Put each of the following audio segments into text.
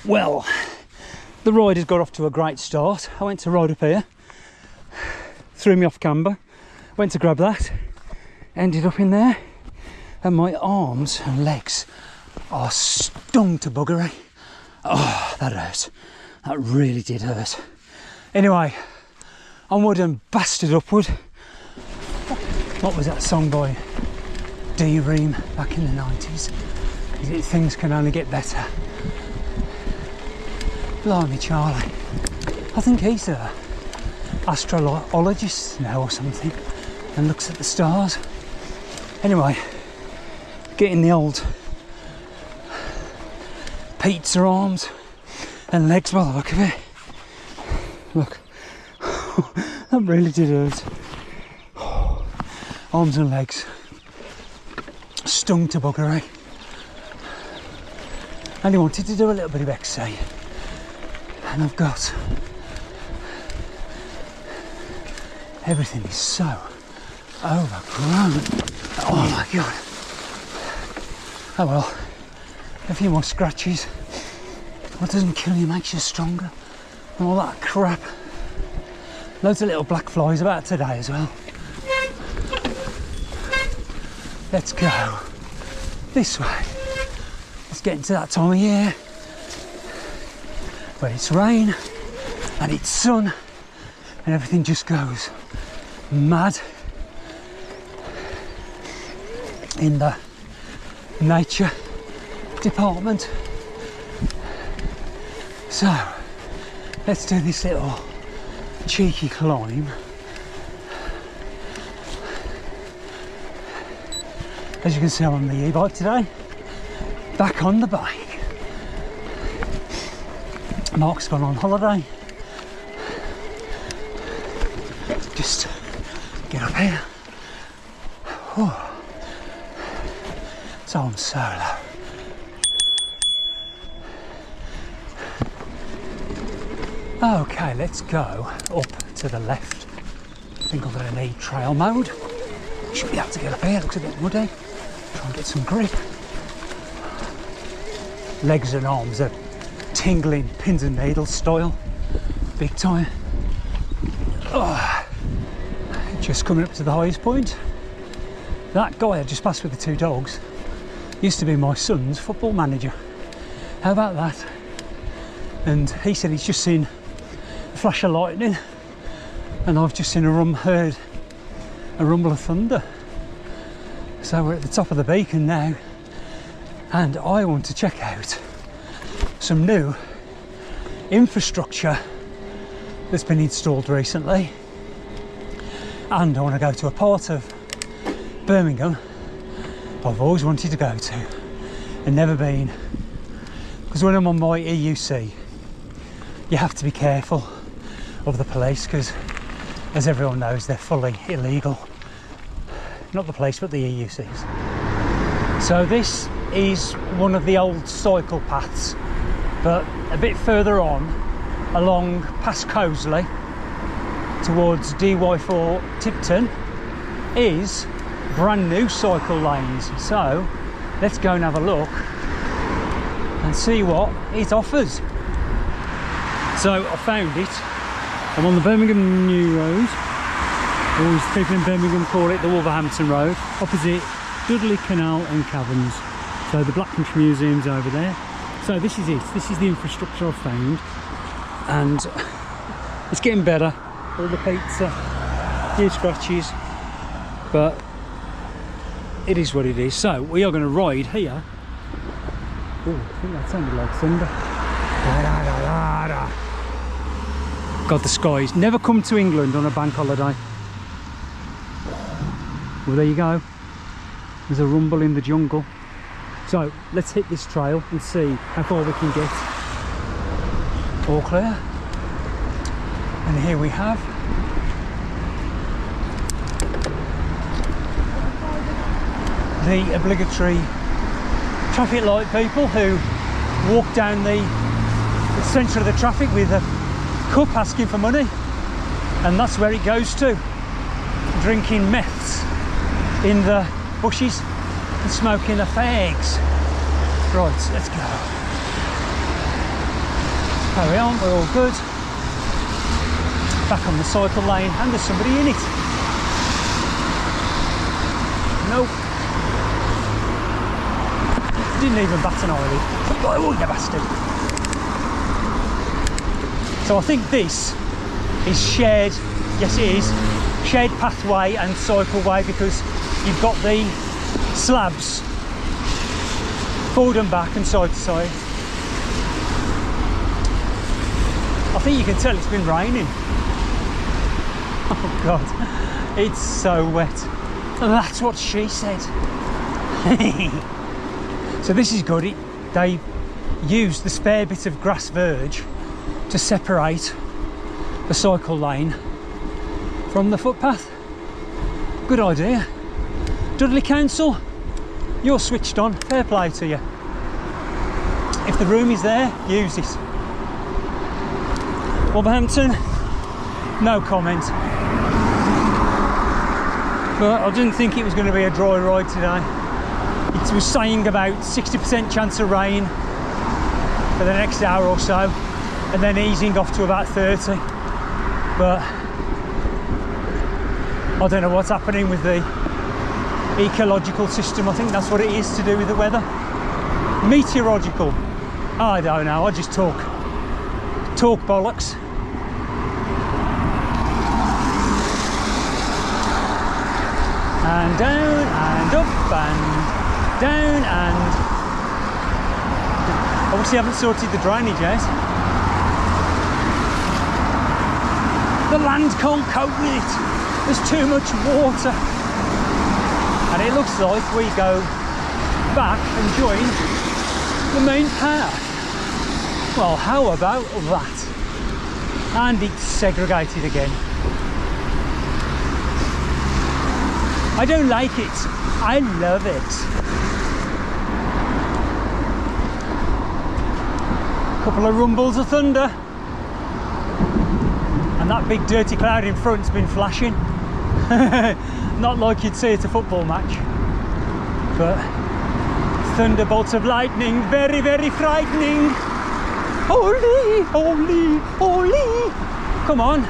Well, the ride has got off to a great start. I went to ride up here, threw me off camber, went to grab that, ended up in there, and my arms and legs are stung to buggery. Oh, that hurt. That really did hurt. Anyway, onward and bastard upward. What was that song by D-Ream back in the 90s? Is it Things Can Only Get Better? Blimey Charlie. I think he's a astrologist now or something and looks at the stars. Anyway, getting the old pizza arms and legs by the look of it. Look, that really did hurt. Arms and legs stung to buggery. And I wanted to do a little bit of XC, and I've got everything is so overgrown. Oh my god. Oh well, a few more scratches. What doesn't kill you makes you stronger, and all that crap. Loads of little black flies about today as well. Let's go this way. It's getting to that time of year where it's rain and it's sun and everything just goes mad in the nature department. So let's do this little cheeky climb. As you can see, I'm on the e-bike today, back on the bike. Mark's gone on holiday. Just get up here. Oh. So I'm solo. Okay, let's go up to the left. I think I'm going to need trail mode. Should be able to get up here, looks a bit muddy. Try and get some grip. Legs and arms are tingling pins and needles style, big time. Oh, just coming up to the highest point. That guy I just passed with the two dogs used to be my son's football manager. How about that? And he said he's just seen a flash of lightning, and I've just seen heard a rumble of thunder. So we're at the top of the beacon now, and I want to check out some new infrastructure that's been installed recently, and I want to go to a part of Birmingham I've always wanted to go to and never been, because when I'm on my EUC you have to be careful of the police, because as everyone knows they're fully illegal. Not the police, but the EUCs. So this is one of the old cycle paths, but a bit further on, along past Cosley towards DY4 Tipton, is brand new cycle lanes. So let's go and have a look and see what it offers. So I found it. I'm on the Birmingham New Road, or as people in Birmingham call it, the Wolverhampton Road, opposite Dudley Canal and Caverns. So the Black Country Museum's over there. So this is it. This is the infrastructure I've found, and it's getting better. All the pizza, few scratches, but it is what it is. So we are going to ride here. Oh, I think that sounded like thunder. God, the skies. Never come to England on a bank holiday. Well, there you go. There's a rumble in the jungle. So let's hit this trail and see how far we can get. All clear. And here we have the obligatory traffic light people who walk down the centre of the traffic with a cup asking for money, and that's where it goes to, drinking meths in the bushes and smoking the fags. Right, let's go. Carry on, we're all good. Back on the cycle lane, and there's somebody in it. Nope. Didn't even bat an eyelid. Oh, you bastard. So I think this is shared, yes it is, shared pathway and cycleway, because you've got the slabs forward and back and side to side. I think you can tell it's been raining. Oh God, it's so wet. That's what she said. So this is good. They used the spare bit of grass verge to separate the cycle lane from the footpath. Good idea. Dudley Council, you're switched on. Fair play to you. If the room is there, use it. Wolverhampton, no comment. But I didn't think it was going to be a dry ride today. It was saying about 60% chance of rain for the next hour or so, and then easing off to about 30. But I don't know what's happening with the ecological system. I think that's what it is to do with the weather. Meteorological. I don't know, I just talk bollocks. And down and up and down and... Obviously haven't sorted the drainage yet. The land can't cope with it. There's too much water. And it looks like we go back and join the main path. Well, how about that? And it's segregated again. I don't like it. I love it. Couple of rumbles of thunder. And that big dirty cloud in front's been flashing. Not like you'd see at a football match. But thunderbolts of lightning, very, very frightening. Holy, holy, holy. Come on.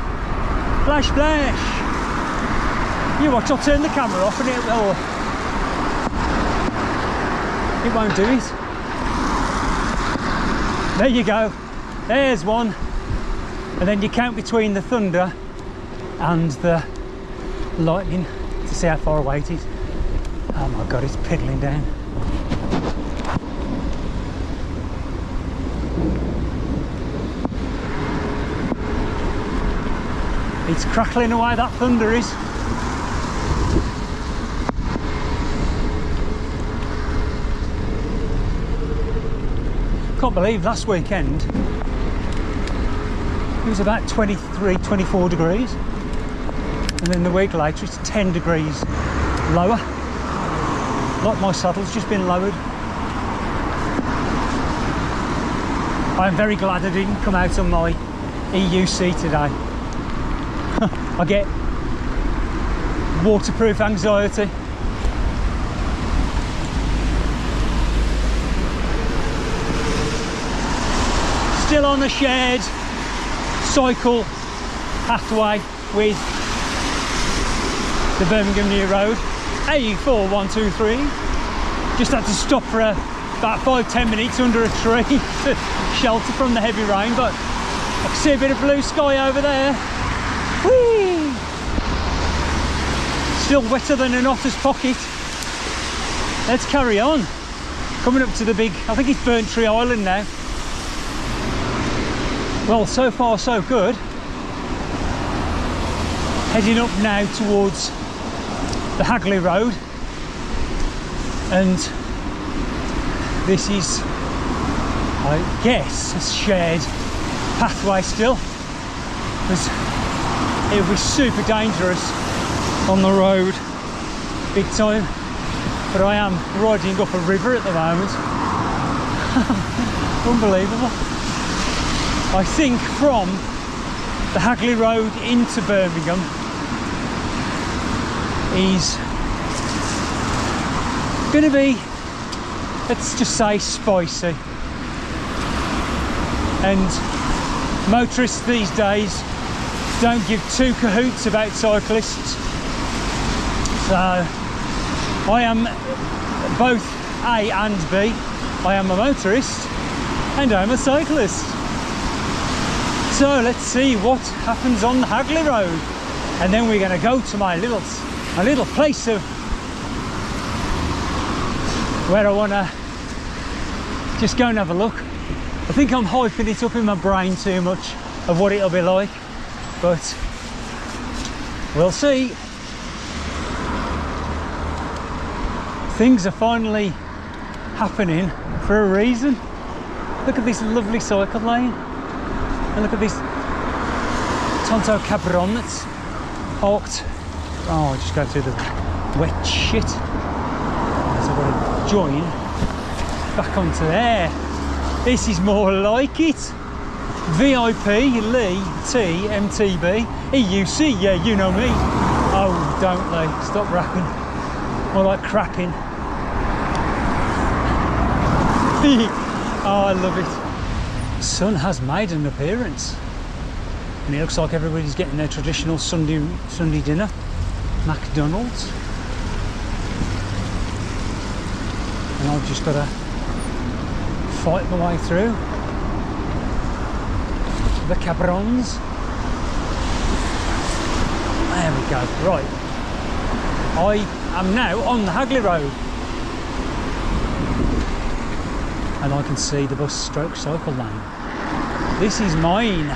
Flash, flash. You watch, I'll turn the camera off and it won't do it. There you go. There's one. And then you count between the thunder and the lightning to see how far away it is. Oh my God, it's piddling down. It's crackling away, that thunder is. Can't believe last weekend it was about 23, 24 degrees, and then the week later it's 10 degrees lower. Like my saddle's just been lowered. I'm very glad I didn't come out on my EUC today. I get waterproof anxiety. Still on the shared cycle pathway with the Birmingham New Road, A4123. Just had to stop for about 5-10 minutes under a tree to shelter from the heavy rain, but I can see a bit of blue sky over there. Whee! Still wetter than an otter's pocket. Let's carry on. Coming up to the big, I think it's Burnt Tree Island now. Well, so far so good. Heading up now towards the Hagley Road, and this is, I guess, a shared pathway still, because it would be super dangerous on the road, big time. But I am riding up a river at the moment. Unbelievable. I think from the Hagley Road into Birmingham is going to be, let's just say, spicy. And motorists these days don't give two cahoots about cyclists. So I am both A and B. I am a motorist and I'm a cyclist. So let's see what happens on the Hagley Road, and then we're going to go to my little place of where I want to just go and have a look. I think I'm hyping it up in my brain too much of what it'll be like, but we'll see. Things are finally happening for a reason. Look at this lovely cycle lane, and look at this Tonto Cabron that's parked. Oh, I just go through the wet shit. So I've got to join back onto there. This is more like it. VIP, Lee, T, MTB, EUC, yeah, you know me. Oh, don't they? Stop rapping. More like crapping. Oh, I love it. The sun has made an appearance. And it looks like everybody's getting their traditional Sunday dinner. McDonald's. And I've just got to fight my way through the Cabrons. There we go. Right. I am now on the Hagley Road. And I can see the bus stroke cycle lane. This is mine.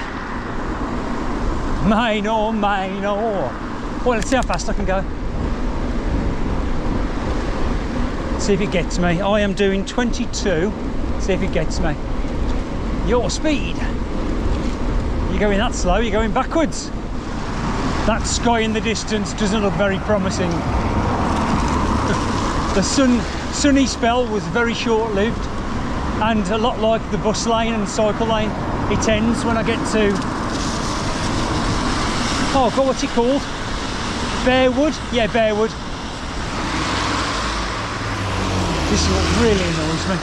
Mine or mine or. Well, let's see how fast I can go. See if it gets me. I am doing 22. See if it gets me. Your speed. You're going that slow, you're going backwards. That sky in the distance doesn't look very promising. The sunny spell was very short-lived, and a lot like the bus lane and cycle lane, it ends when I get to, oh god, what's it called? Bearwood? Yeah, Bearwood. This is what really annoys me.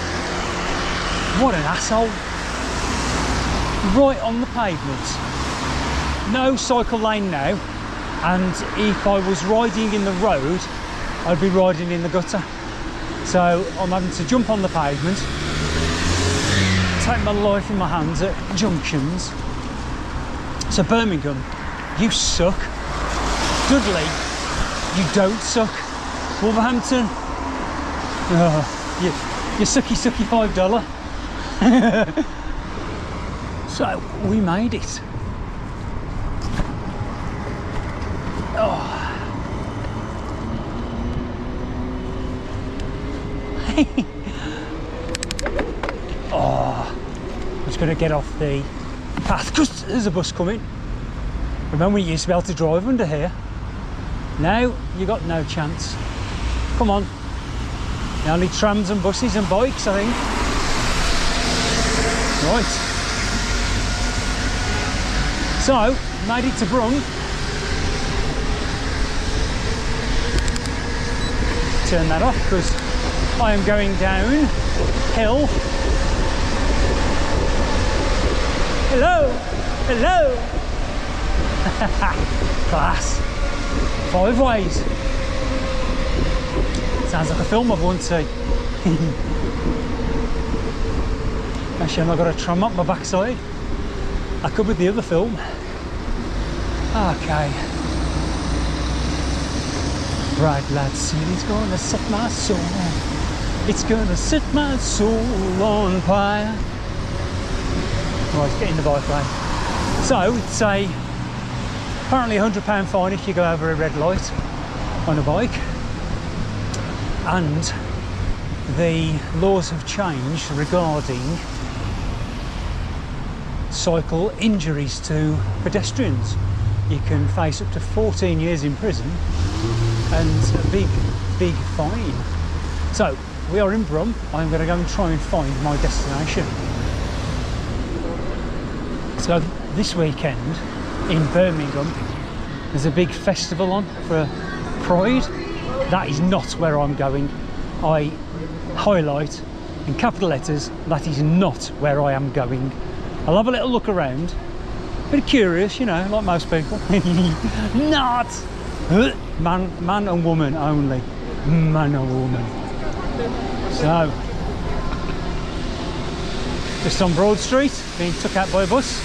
What an asshole. Right on the pavement. No cycle lane now, and if I was riding in the road, I'd be riding in the gutter. So I'm having to jump on the pavement, take my life in my hands at junctions. So Birmingham, you suck. Dudley, you don't suck. Wolverhampton, you sucky $5. So we made it. Oh. Oh. I'm just going to get off the path because there's a bus coming. Remember, you used to be able to drive under here. Now you got no chance. Come on. Only trams and buses and bikes, I think. Right. So, made it to Brum. Turn that off because I am going down hill. Hello, hello. Class. 5 ways. Sounds like a film I've once seen. Actually, I've got a tram up my backside. I could with the other film. Okay. Right, lads, see, it's gonna set my soul. It's gonna set my soul on fire. Right, get in the bike lane. So, it's apparently £100 fine if you go over a red light on a bike. And the laws have changed regarding cycle injuries to pedestrians. You can face up to 14 years in prison and a big fine. So we are in Brum. I'm going to go and try and find my destination. So this weekend in Birmingham there's a big festival on for Pride. That is not where I'm going. I highlight in capital letters, that is not where I am going. I'll have a little look around Bit curious, you know, like most people. Not! Man and woman only. Man and woman. So, just on Broad Street, being took out by a bus.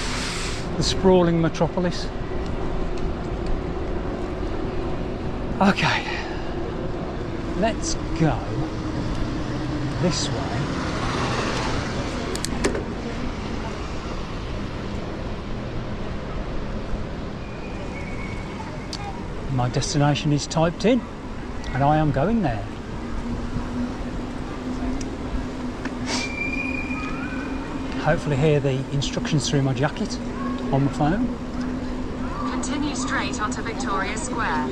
The sprawling metropolis. Okay, let's go this way. My destination is typed in and I am going there. Hopefully hear the instructions through my jacket on the phone. Continue straight onto Victoria Square.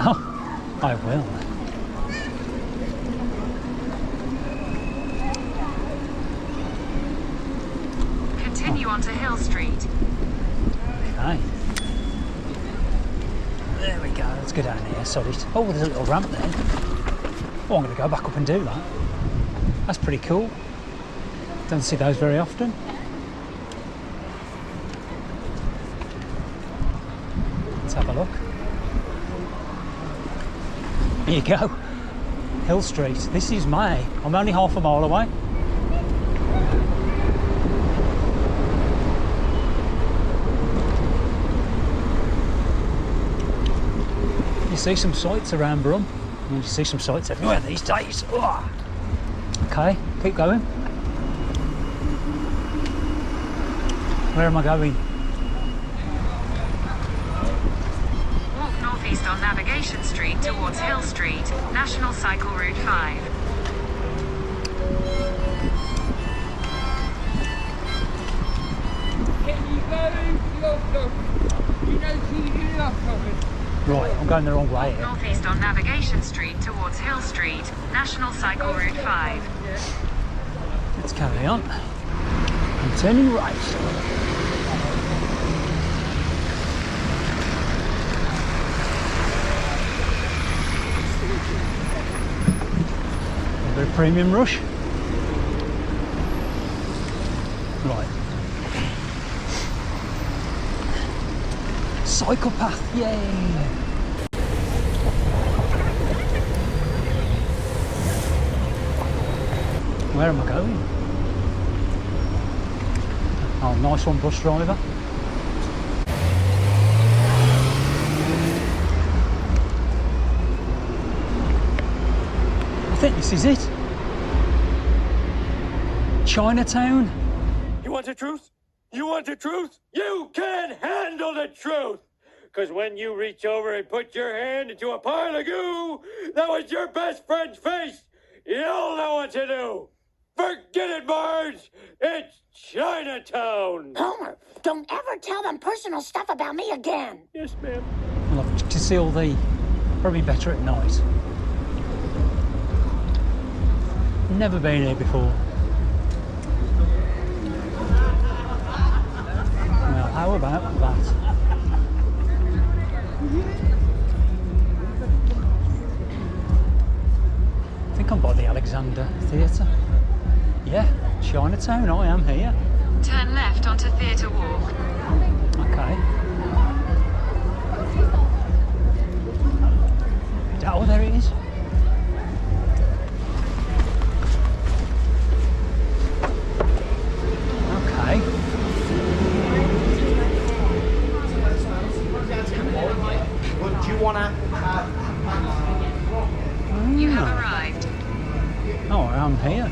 Oh, I will. Continue onto Hill Street. Okay. There we go, let's go down here, sorry. Oh, there's a little ramp there. Oh, I'm going to go back up and do that. That's pretty cool. Don't see those very often. Let's have a look. Here you go. Hill Street. This is May. I'm only half a mile away. You see some sights around Brum. You see some sights everywhere these days. Oh. Okay, keep going. Where am I going? Walk northeast on Navigation Street towards Hill Street, National Cycle Route 5. Right, I'm going the wrong way Walk here. northeast on Navigation Street towards Hill Street, National Cycle Route 5. Let's carry on. I'm turning right. A bit of premium rush. Right. Cycle path, yay! Where am I going? Oh, nice one, bus driver. I think this is it. Chinatown. You want the truth? You want the truth? You can't handle the truth! Because when you reach over and put your hand into a pile of goo, that was your best friend's face! You'll know what to do! Forget it, Marge! It's Chinatown! Homer, don't ever tell them personal stuff about me again. Yes, ma'am. Well, to see all the, probably better at night. Never been here before. Well, how about that? I think I'm by the Alexander Theatre. Yeah, Chinatown, I am here. Turn left onto Theatre Walk. Okay. Oh, there it is. Okay. Do you want to? You have arrived. Oh, I'm here.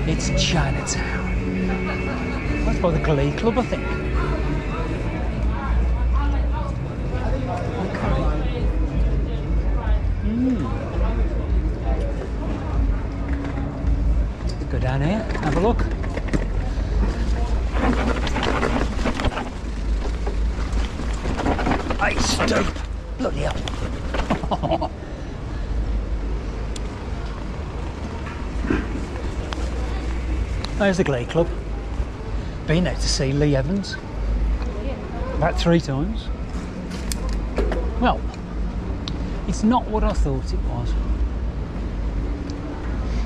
It's Chinatown. That's by the Glee Club, I think. Okay. Go down here, have a look. Hey, stoop! Bloody hell. There's the Glee Club. Been there to see Lee Evans. About 3 times. Well, it's not what I thought it was.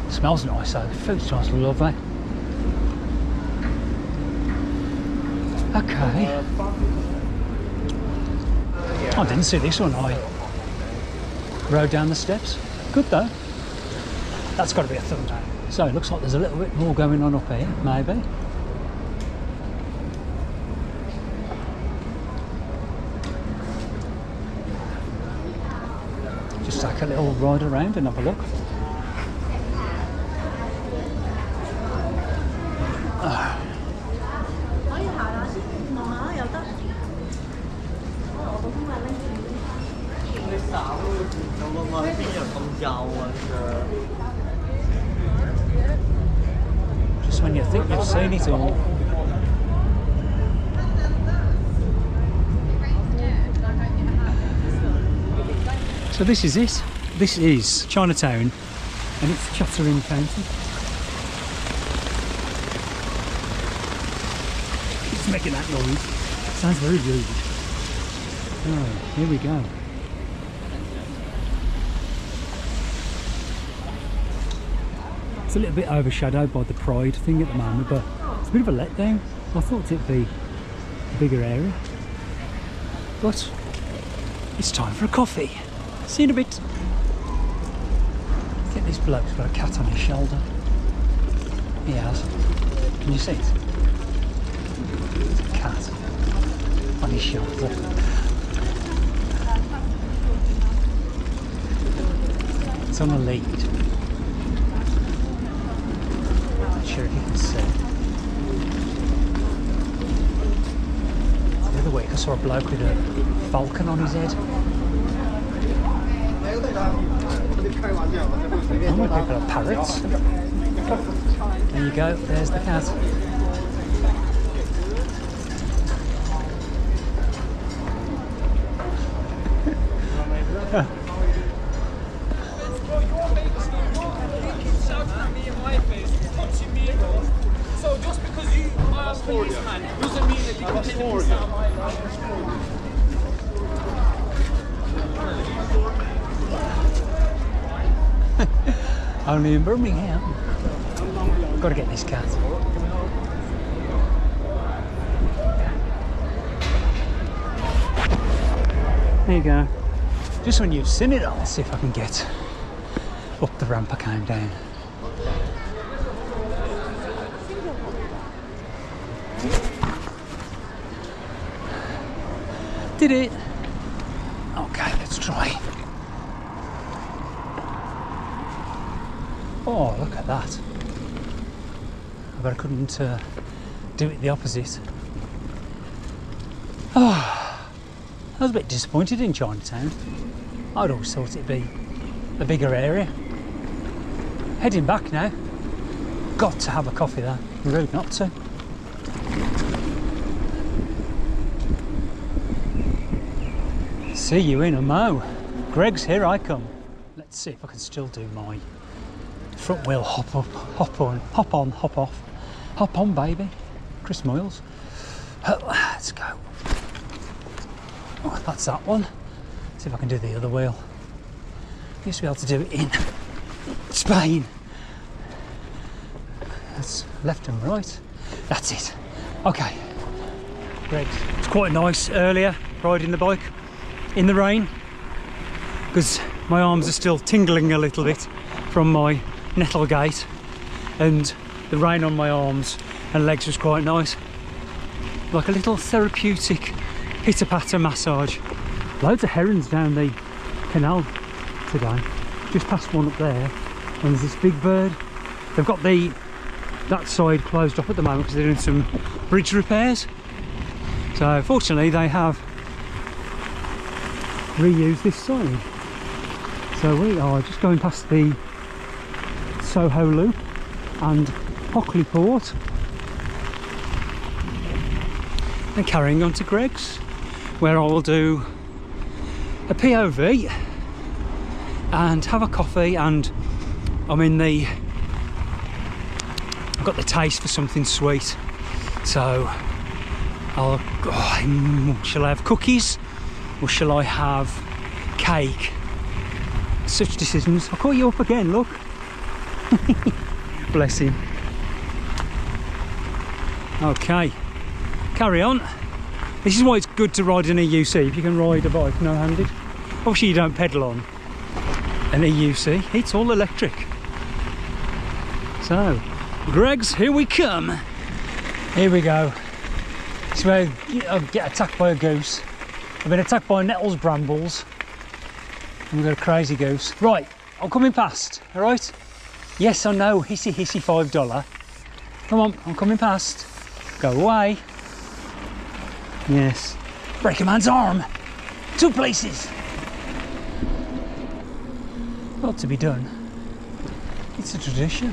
It smells nice though. The food smells lovely. Okay. I didn't see this one. I rode down the steps. Good though. That's got to be a thumbnail. So it looks like there's a little bit more going on up here, maybe. Just take a little ride around and have a look. Just when you think you've seen it all. So this is it. This is Chinatown and it's Chattering County. It's making that noise. Sounds very rude. Oh, here we go. It's a little bit overshadowed by the Pride thing at the moment, but it's a bit of a letdown. I thought it'd be a bigger area. But it's time for a coffee. See you in a bit. I think this bloke's got a cat on his shoulder. He has. Can you see it? It's a cat on his shoulder. It's on a lead. Not sure if you can see. The other week I saw a bloke with a falcon on his head. Oh, people are parrots. There you go, there's the cat. So just because you are a policeman doesn't mean that you can take the piss out of my life. Only in Birmingham. Got to get this cat. There you go. Just when you've seen it, I'll see if I can get up the ramp I came down. Did it? Okay, let's try. Oh, look at that. I bet I couldn't do it the opposite. Oh, I was a bit disappointed in Chinatown. I'd always thought it'd be a bigger area. Heading back now. Got to have a coffee there. Rude not to. See you in a mo. Greg's, here I come. Let's see if I can still do my front wheel hop up, hop on, hop on, hop off. Hop on, baby. Chris Moyles. Let's go. Oh, that's that one. See if I can do the other wheel. Used to be able to do it in Spain. That's left and right. That's it. Okay. Great. It's quite nice earlier riding the bike in the rain because my arms are still tingling a little bit from my nettle gait, and the rain on my arms and legs was quite nice. Like a little therapeutic pitter-patter massage. Loads of herons down the canal today. Just past one up there, and there's this big bird. They've got that side closed off at the moment because they're doing some bridge repairs. So fortunately they have reused this side. So we are just going past the Soho Loop and Hockley Port and carrying on to Greg's, where I will do a POV and have a coffee, and I've got the taste for something sweet, so shall I have cookies or shall I have cake? Such decisions. I'll call you up again, look. Bless him. Okay, carry on. This is why it's good to ride an EUC, if you can ride a bike no-handed. Obviously you don't pedal on an EUC, it's all electric. So, Greg's, here we come. Here we go. It's where I get attacked by a goose. I've been attacked by nettles, brambles, and we've got a crazy goose. Right, I'm coming past, all right? Yes, I know, hissy $5. Come on, I'm coming past. Go away. Yes. Break a man's arm. 2 places. Not to be done. It's a tradition.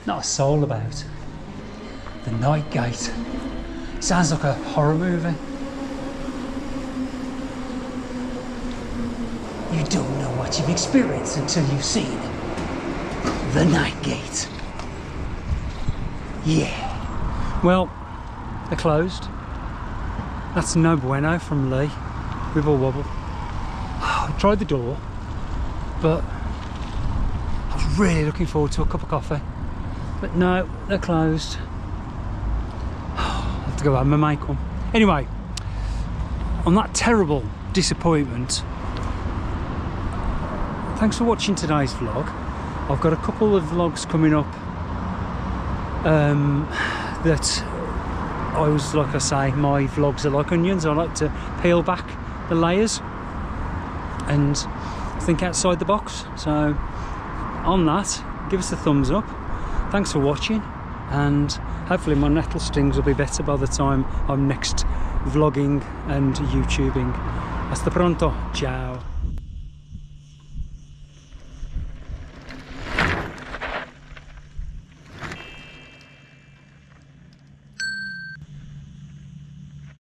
Not a soul about. The Night Gate. Sounds like a horror movie. You don't know what you've experienced until you've seen the Night Gate. Yeah. Well, they're closed. That's no bueno from Lee. Wibble wobble. I tried the door, but I was really looking forward to a cup of coffee. But no, they're closed. I'll have to go home and make one. Anyway, on that terrible disappointment, thanks for watching today's vlog. I've got a couple of vlogs coming up that I was, like I say, my vlogs are like onions. I like to peel back the layers and think outside the box. So on that, give us a thumbs up. Thanks for watching, and hopefully my nettle stings will be better by the time I'm next vlogging and YouTubing. Hasta pronto, ciao.